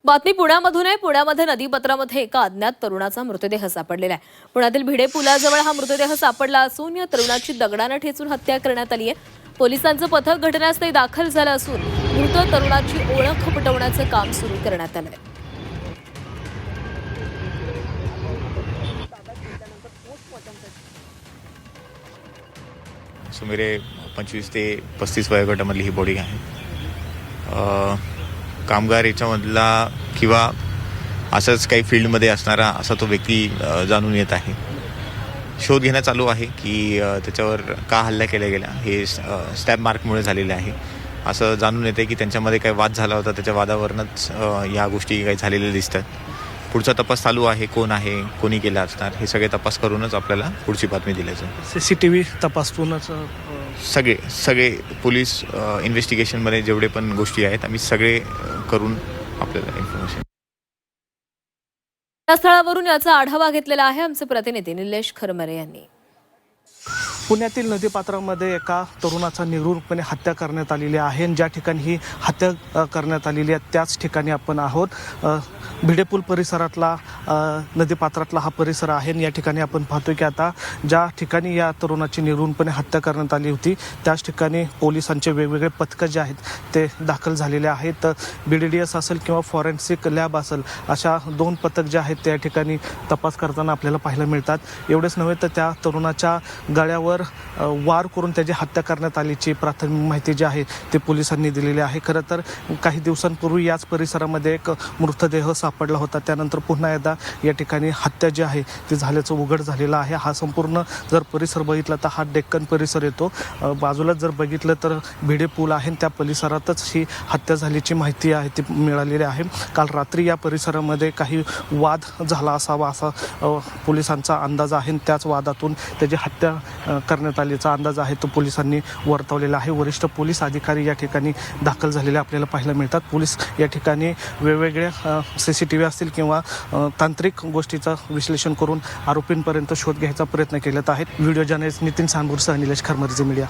बातमी पुण्यामधून आहे। पुण्यामध्ये नदीपात्रामध्ये एका अज्ञात तरुणाचा मृतदेह सापडलेला आहे। पुण्यातील भिडे पुलाजवळ हा मृतदेह सापडला असून या तरुणाची दगडाने ठेचून हत्या करण्यात आली आहे। पोलिसांचं पथक घटनास्थळी दाखल झालं असून मृत तरुणाची ओळख पटवण्याचं काम सुरू करण्यात आलं आहे। सुमारे 25 ते 35 वयोगटामधली ही बॉडी आहे। कामगार याच्यामधला किंवा असंच काही फील्डमध्ये असणारा असा तो व्यक्ती जाणून येत आहे। शोध घेणं चालू आहे की त्याच्यावर का हल्ला केला गेला, हे स्टॅब मार्कमुळे झालेले आहे असं जाणून येते की त्यांच्यामध्ये काही वाद झाला होता, त्याच्या वादावरूनच या गोष्टी काही झालेल्या दिसतात। पुढचा तपास चालू आहे, कोण आहे, कोणी केला असणार हे सगळे तपास करूनच आपल्याला पुढची बातमी दिली जाईल। CCTV तपासूनच सगळे पोलीस इन्व्हेस्टिगेशनमध्ये जेवढे पण गोष्टी आहेत आम्ही सगळे करून आपल्याला इन्फॉर्मेशन। या स्थळावरून याचा आढावा घेतलेला आहे आमचे प्रतिनिधी निलेश खरमरे यांनी। पुण्यातील नदीपात्रामध्ये एका तरुणाचा निर्घृणपणे हत्या करण्यात आलेली आहे। ज्या ठिकाणी ही हत्या करण्यात आलेली आहे त्याच ठिकाणी आपण आहोत। भिडेपूल परिसरातला नदीपात्रातला हा परिसर आहे। या ठिकाणी आपण पाहतोय की आता ज्या ठिकाणी या तरुणाची निर्घृणपणे हत्या करण्यात आली होती त्याच ठिकाणी पोलिसांचे वेगवेगळे पथकं जे आहेत ते दाखल झालेले आहेत। BDDS असेल किंवा फॉरेन्सिक लॅब असेल अशा 2 पथक जे आहेत त्या ठिकाणी तपास करताना आपल्याला पाहायला मिळतात। एवढेच नव्हे तर त्या तरुणाच्या गळ्यावर वार करून त्याची हत्या करण्यात आल्याची प्राथमिक माहिती जी आहे ते पोलिसांनी दिलेली आहे। खरं तर काही दिवसांपूर्वी याच परिसरामध्ये एक मृतदेह सापडला होता, त्यानंतर पुन्हा एकदा या ठिकाणी हत्या जी आहे ती झाल्याचं उघड झालेलं आहे। हा संपूर्ण जर परिसर बघितला तर हा डेक्कन परिसर येतो। बाजूला जर बघितलं तर भिडे पूल आहे, त्या परिसरातच ही हत्या झाल्याची माहिती आहे ती मिळालेली आहे। काल रात्री या परिसरामध्ये काही वाद झाला असावा असा पोलिसांचा अंदाज आहे। त्याच वादातून त्याची हत्या करण्यात आल्याचा अंदाज आहे तो पोलिसांनी वर्तवलेला आहे। वरिष्ठ पोलीस अधिकारी या ठिकाणी दाखल झालेले आपल्याला पाहायला मिळतात। पोलीस या ठिकाणी वेगवेगळ्या CCTV असतील किंवा तांत्रिक गोष्टीचं विश्लेषण करून आरोपींपर्यंत शोध घ्यायचा प्रयत्न केला आहे। व्हिडिओ जर्नलिस्ट नितीन सांबूरसह निलेश खरमरे, मीडिया।